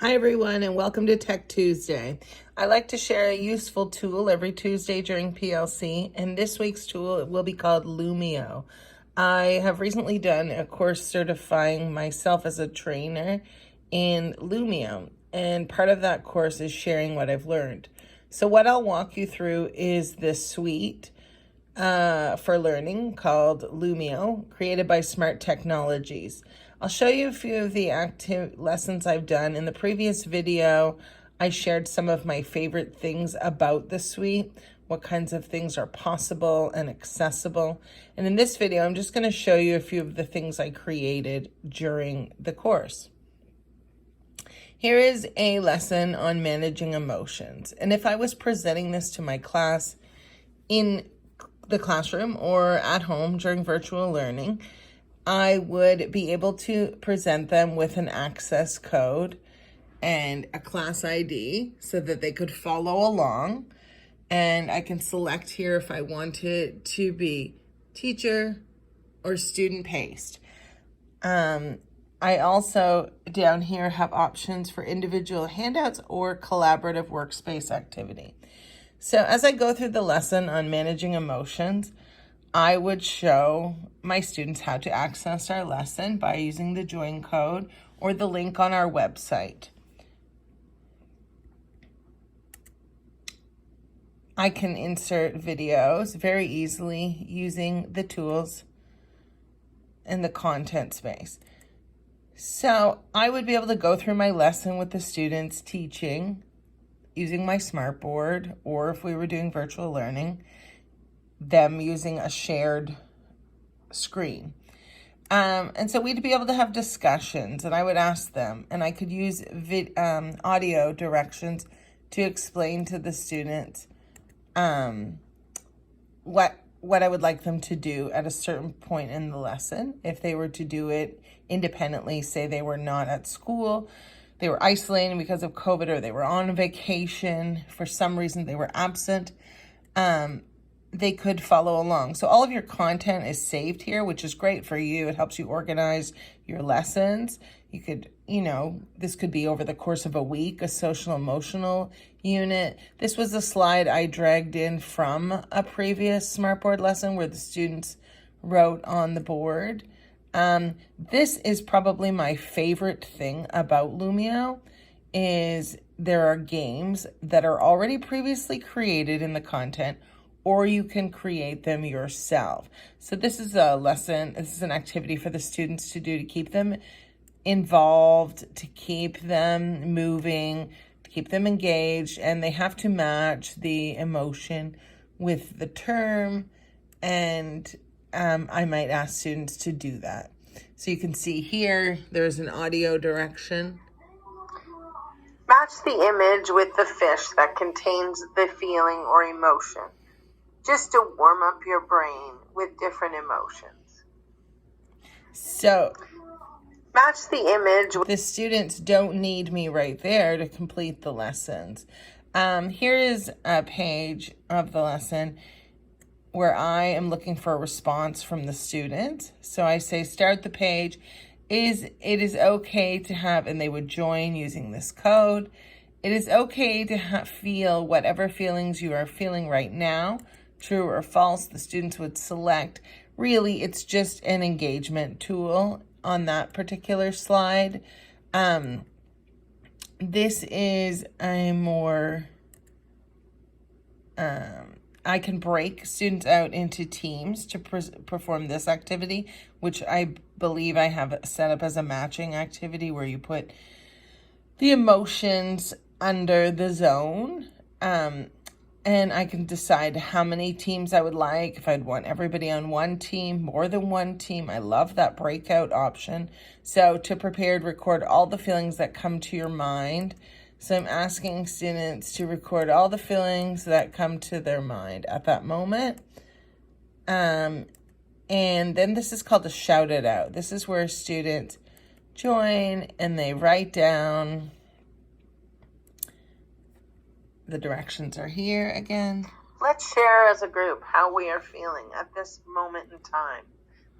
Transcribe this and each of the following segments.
Hi everyone, and welcome to Tech Tuesday. I like to share a useful tool every Tuesday during PLC, and this week's tool will be called Lumio. I have recently done a course certifying myself as a trainer in Lumio, and part of that course is sharing what I've learned. So what I'll walk you through is this suite for learning called Lumio, created by Smart Technologies. I'll show you a few of the active lessons I've done. In the previous video, I shared some of my favorite things about the suite, what kinds of things are possible and accessible. And in this video, I'm just going to show you a few of the things I created during the course. Here is a lesson on managing emotions. And if I was presenting this to my class in the classroom or at home during virtual learning, I would be able to present them with an access code and a class ID so that they could follow along. And I can select here if I want it to be teacher or student paced. I also down here have options for individual handouts or collaborative workspace activity. So as I go through the lesson on managing emotions, I would show my students how to access our lesson by using the join code or the link on our website. I can insert videos very easily using the tools in the content space. So I would be able to go through my lesson with the students teaching using my smartboard, or if we were doing virtual learning, them using a shared screen. And so we'd be able to have discussions, and I would ask them, and I could use audio directions to explain to the students what I would like them to do at a certain point in the lesson. If they were to do it independently, say they were not at school, they were isolating because of COVID, or they were on vacation, for some reason they were absent, they could follow along. So all of your content is saved here, which is great for you. It helps you organize your lessons. You could, this could be over the course of a week, a social emotional unit. This was a slide I dragged in from a previous Smartboard lesson where the students wrote on the board. This is probably my favorite thing about Lumio, is there are games that are already previously created in the content, or you can create them yourself. So this is a lesson, this is an activity for the students to do to keep them involved, to keep them moving, to keep them engaged, and they have to match the emotion with the term, and I might ask students to do that. So you can see here, there's an audio direction. Match the image with the fish that contains the feeling or emotion, just to warm up your brain with different emotions. So match the image. The students don't need me right there to complete the lessons. Here is a page of the lesson where I am looking for a response from the student. So I say, start the page. It is okay to have, and they would join using this code. It is okay to feel whatever feelings you are feeling right now, true or false. The students would select. Really, it's just an engagement tool on that particular slide. This is a more, I can break students out into teams to perform this activity, which I believe I have set up as a matching activity where you put the emotions under the zone. And I can decide how many teams I would like, if I'd want everybody on one team, more than one team. I love that breakout option. So to prepare, record all the feelings that come to your mind. So I'm asking students to record all the feelings that come to their mind at that moment. And then this is called a shout it out. This is where students join and they write down. The directions are here again. Let's share as a group how we are feeling at this moment in time.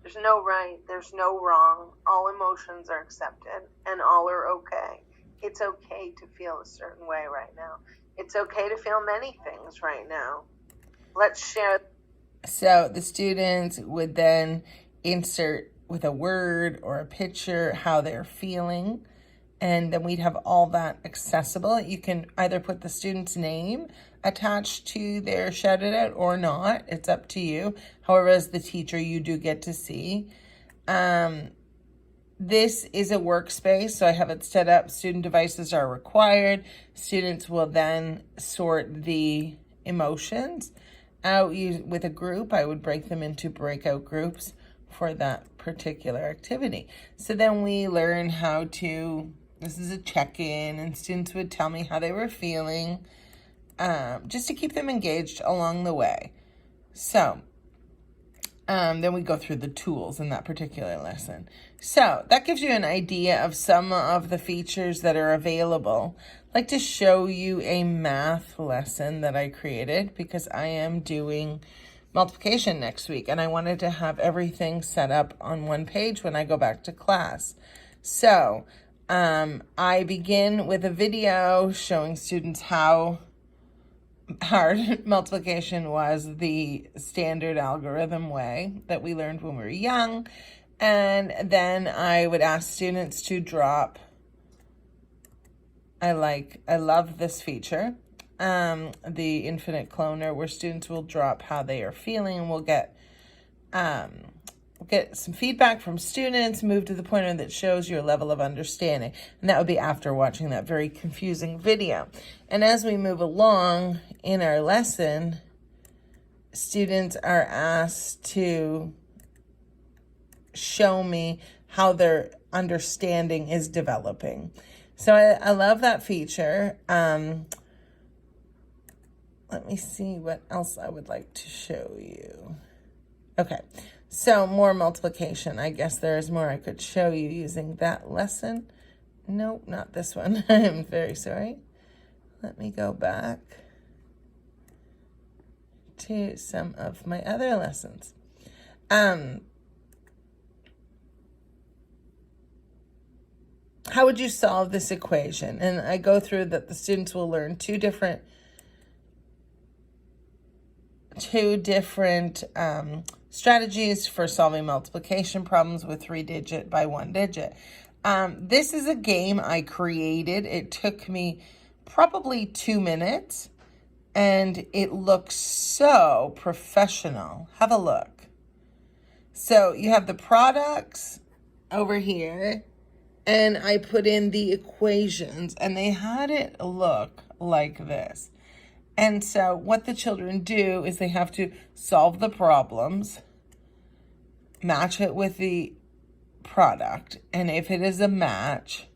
There's no right, there's no wrong. All emotions are accepted and all are okay. It's okay to feel a certain way right now. It's okay to feel many things right now. Let's share. So the students would then insert with a word or a picture how they're feeling. And then we'd have all that accessible. You can either put the student's name attached to their shout it out or not. It's up to you. However, as the teacher, you do get to see. This is a workspace, so I have it set up. Student devices are required. Students will then sort the emotions out with a group. I would break them into breakout groups for that particular activity. So then we learn how to, this is a check-in, and students would tell me how they were feeling, just to keep them engaged along the way. So then we go through the tools in that particular lesson. So that gives you an idea of some of the features that are available. I'd like to show you a math lesson that I created because I am doing multiplication next week, and I wanted to have everything set up on one page when I go back to class. So I begin with a video showing students how hard multiplication was the standard algorithm way that we learned when we were young. And then I would ask students to drop, I love this feature, the infinite cloner, where students will drop how they are feeling, and we'll get some feedback from students, move to the pointer that shows your level of understanding. And that would be after watching that very confusing video. And as we move along in our lesson, students are asked to show me how their understanding is developing. So I love that feature. Let me see what else I would like to show you. Okay, so more multiplication. I guess there is more I could show you using that lesson. Nope, not this one. I'm very sorry. Let me go back to some of my other lessons. How would you solve this equation? And I go through that the students will learn two different strategies for solving multiplication problems with 3-digit by 1-digit. This is a game I created. It took me probably 2 minutes, and it looks so professional. Have a look. So you have the products over here, and I put in the equations, and they had it look like this. And so what the children do is they have to solve the problems, match it with the product, and if it is a match,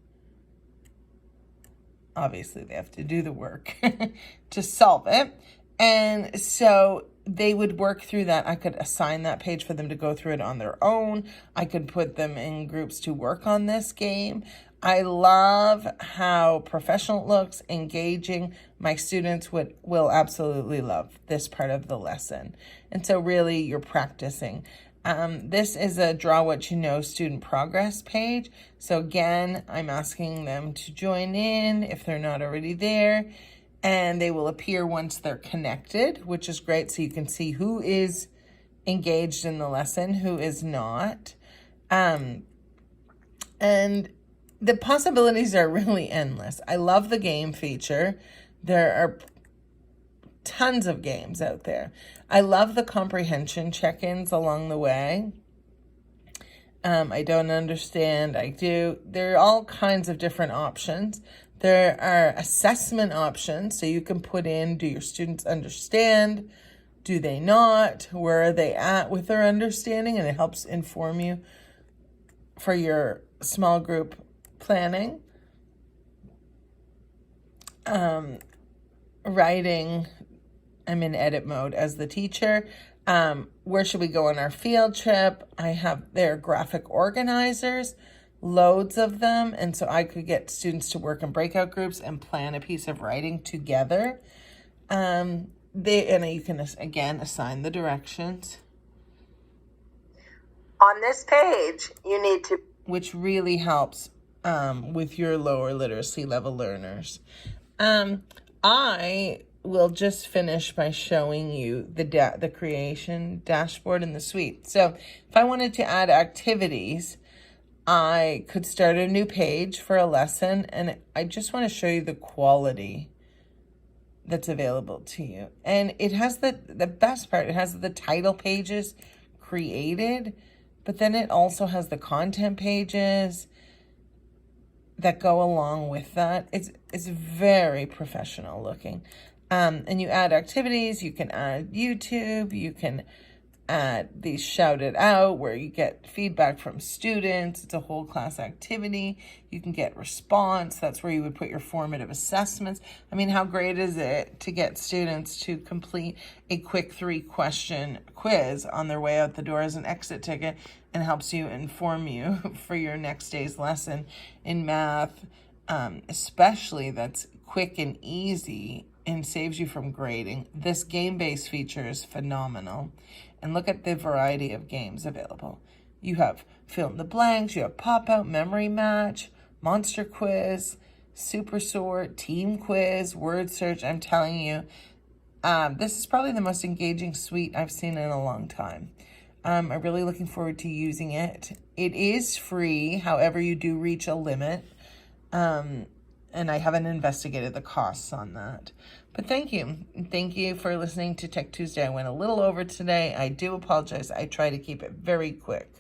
obviously they have to do the work to solve it. And so they would work through that. I could assign that page for them to go through it on their own. I could put them in groups to work on this game. I love how professional it looks, engaging. My students will absolutely love this part of the lesson. And so really you're practicing. This is a Draw What You Know student progress page. So again, I'm asking them to join in if they're not already there. And they will appear once they're connected, which is great. So you can see who is engaged in the lesson, who is not. And the possibilities are really endless. I love the game feature. There are tons of games out there. I love the comprehension check-ins along the way. I don't understand. I do. There are all kinds of different options. There are assessment options. So you can put in, do your students understand? Do they not? Where are they at with their understanding? And it helps inform you for your small group planning. Writing, I'm in edit mode as the teacher. Where should we go on our field trip? I have their graphic organizers, loads of them. And so I could get students to work in breakout groups and plan a piece of writing together. And you can, again, assign the directions. On this page, you need to, which really helps with your lower literacy level learners. I will just finish by showing you the creation dashboard in the suite. So if I wanted to add activities, I could start a new page for a lesson, and I just want to show you the quality that's available to you. And it has the best part, it has the title pages created, but then it also has the content pages that go along with that. It's very professional looking. And you add activities, you can add YouTube, you can add these shout it out where you get feedback from students. It's a whole class activity. You can get response. That's where you would put your formative assessments. I mean, how great is it to get students to complete a quick 3-question quiz on their way out the door as an exit ticket, and helps you inform you for your next day's lesson in math, especially that's quick and easy and saves you from grading. This game-based feature is phenomenal. And look at the variety of games available. You have fill in the blanks, you have pop-out, memory match, monster quiz, super sort, team quiz, word search. I'm telling you, this is probably the most engaging suite I've seen in a long time. I'm really looking forward to using it. It is free, however you do reach a limit. And I haven't investigated the costs on that. But thank you. Thank you for listening to Tech Tuesday. I went a little over today. I do apologize. I try to keep it very quick.